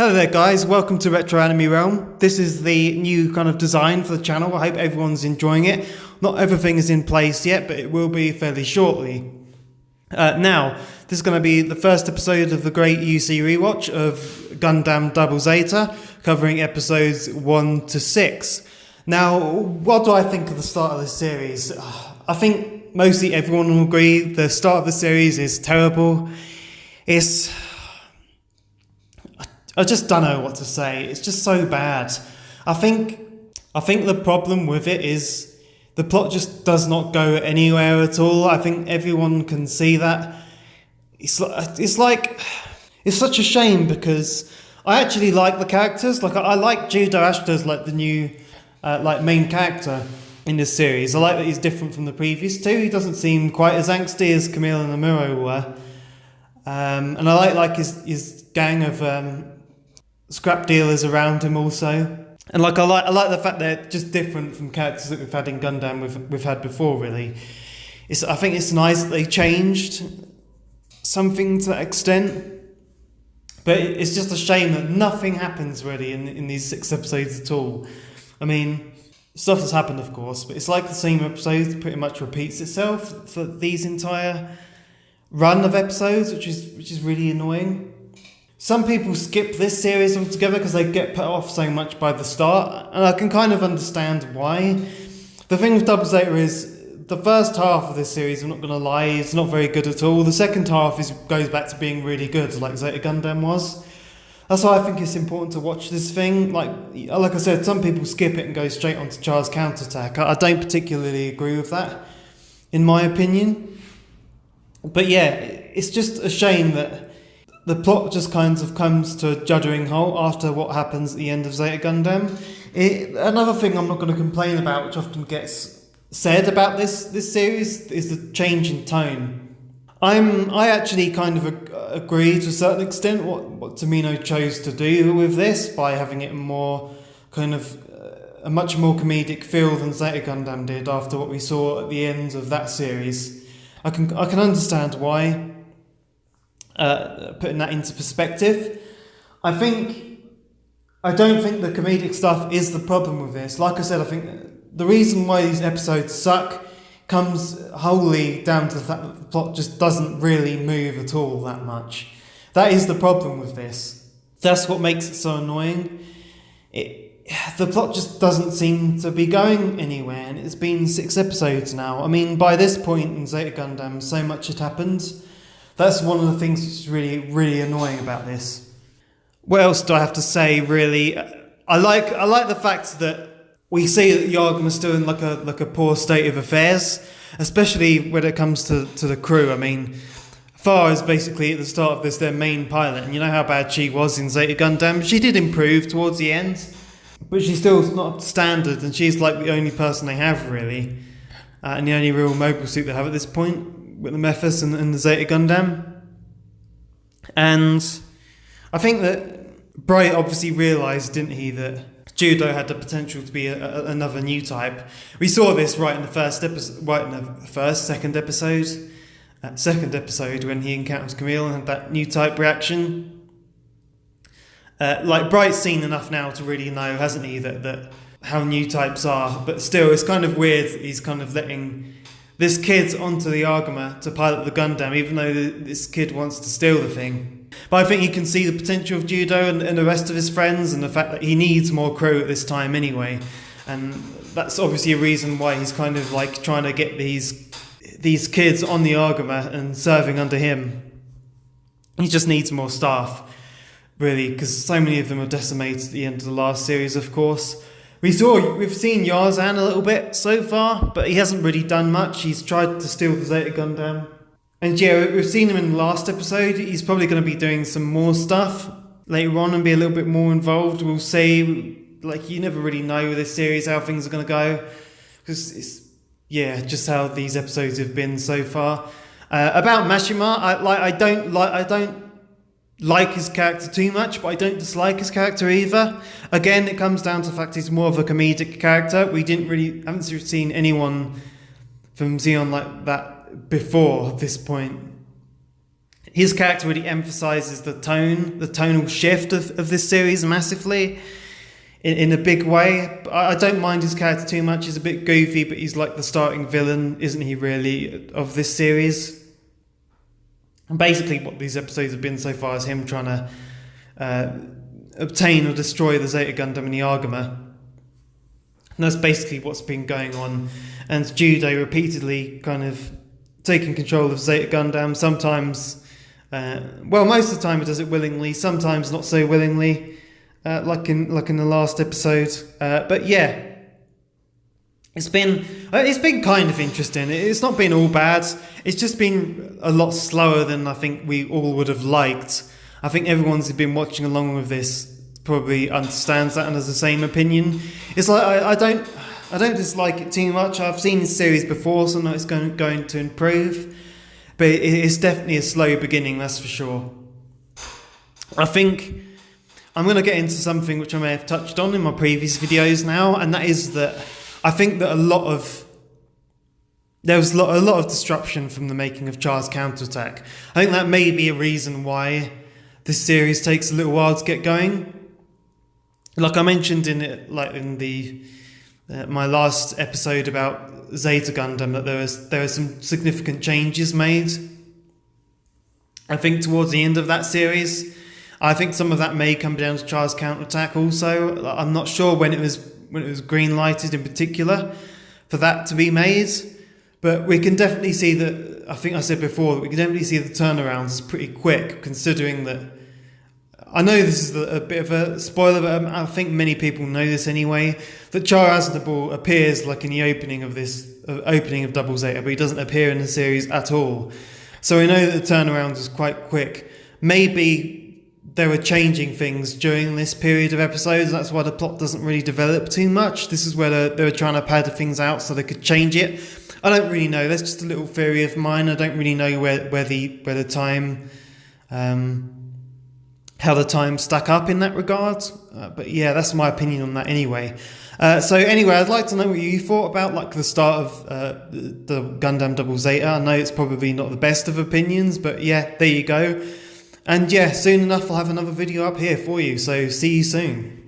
Hello there guys, welcome to Retro Anime Realm. This is the new kind of design for the channel. I hope everyone's enjoying it. Not everything is in place yet, but it will be fairly shortly. Now, this is going to be the first episode of the great UC Rewatch of Gundam ZZ, covering episodes 1 to 6. Now, what do I think of the start of this series? I think mostly everyone will agree the start of the series is terrible. I just don't know what to say. It's just so bad. I think the problem with it is the plot just does not go anywhere at all. I think everyone can see that. It's such a shame because I actually like the characters. Like I like Judo Ashita as like the new main character in this series. I like that he's different from the previous two. He doesn't seem quite as angsty as Camille and Amuro were. And I like his gang of scrap dealers around him also, and I like the fact they're just different from characters that we've had in Gundam we've had before. Really, I think it's nice that they changed something to that extent, but it's just a shame that nothing happens really in these 6 episodes at all. I mean, stuff has happened of course, but it's like the same episode pretty much repeats itself for these entire run of episodes, which is really annoying. Some people skip this series altogether because they get put off so much by the start, and I can kind of understand why. The thing with Double Zeta is the first half of this series, I'm not going to lie, is not very good at all. The second half goes back to being really good, like Zeta Gundam was. That's why I think it's important to watch this thing. Like I said, some people skip it and go straight onto Char's counterattack. I don't particularly agree with that, in my opinion. But yeah, it's just a shame that the plot just kind of comes to a juddering halt after what happens at the end of Zeta Gundam. Another thing I'm not going to complain about, which often gets said about this series, is the change in tone. I actually kind of agree to a certain extent what Tomino chose to do with this by having it more kind of a much more comedic feel than Zeta Gundam did after what we saw at the end of that series. I can understand why. Putting that into perspective, I don't think the comedic stuff is the problem with this. Like I said, I think the reason why these episodes suck comes wholly down to the fact that the plot just doesn't really move at all that much. That is the problem with this. That's what makes it so annoying. The plot just doesn't seem to be going anywhere, and it's been 6 episodes now. I mean, by this point in Zeta Gundam, so much had happened. That's one of the things that's really, really annoying about this. What else do I have to say, really? I like the fact that we see that Yagama's still in like a poor state of affairs, especially when it comes to the crew. I mean, Farah is basically at the start of this their main pilot, and you know how bad she was in Zeta Gundam. She did improve towards the end, but she's still not up to standard, and she's like the only person they have, really, and the only real mobile suit they have at this point, with the Mephis and the Zeta Gundam. And I think that Bright obviously realised, didn't he, that Judo had the potential to be another new type. We saw this right in the second episode when he encounters Camille and had that new type reaction. Bright's seen enough now to really know, hasn't he, that how new types are, but still it's kind of weird that he's kind of letting this kid onto the Agama to pilot the Gundam, even though this kid wants to steal the thing. But I think he can see the potential of Judo and the rest of his friends, and the fact that he needs more crew at this time anyway. And that's obviously a reason why he's kind of like trying to get these kids on the Agama and serving under him. He just needs more staff, really, because so many of them are decimated at the end of the last series, of course. We've seen Yarzan a little bit so far, but he hasn't really done much. He's tried to steal the Zeta Gundam. And yeah, we've seen him in the last episode. He's probably going to be doing some more stuff later on and be a little bit more involved. We'll see. Like, you never really know with this series how things are going to go. Because it's, just how these episodes have been so far. About Mashima, I don't like his character too much, but I don't dislike his character either. Again, it comes down to the fact he's more of a comedic character. We haven't seen anyone from Zeon like that before this point His character really emphasises the tonal shift of this series massively, in a big way. I don't mind his character too much. He's a bit goofy, but he's like the starting villain, isn't he, really, of this series? And basically what these episodes have been so far is him trying to obtain or destroy the Zeta Gundam and the Argama. And that's basically what's been going on. And Judo repeatedly kind of taking control of Zeta Gundam, sometimes... most of the time it does it willingly, sometimes not so willingly, like in the last episode. But yeah, it's been kind of interesting. It's not been all bad. It's just been a lot slower than I think we all would have liked. I think everyone's who's been watching along with this probably understands that and has the same opinion. It's like I don't dislike it too much. I've seen this series before, so I know it's going to improve. But it's definitely a slow beginning, that's for sure. I think I'm going to get into something which I may have touched on in my previous videos now, and that is that I think that there was a lot of disruption from the making of Char's Counterattack. I think that may be a reason why this series takes a little while to get going. Like I mentioned in my last episode about Zeta Gundam, that there were some significant changes made. I think towards the end of that series, I think some of that may come down to Char's Counterattack also. I'm not sure when it was green lighted in particular for that to be made, but we can definitely see that. I think I said before that we can definitely see the turnarounds is pretty quick, considering that. I know this is a bit of a spoiler, but I think many people know this anyway, that Char Aznavour appears like in the opening of Double Zeta, but he doesn't appear in the series at all. So we know that the turnaround is quite quick. Maybe they were changing things during this period of episodes, that's why the plot doesn't really develop too much. This is where they were trying to pad things out so they could change it. I don't really know, that's just a little theory of mine. I don't really know where the time... how the time stack up in that regard, but yeah, that's my opinion on that anyway. So anyway, I'd like to know what you thought about like the start of the Gundam Double Zeta. I know it's probably not the best of opinions, but yeah, there you go. And yeah, soon enough I'll have another video up here for you, so see you soon.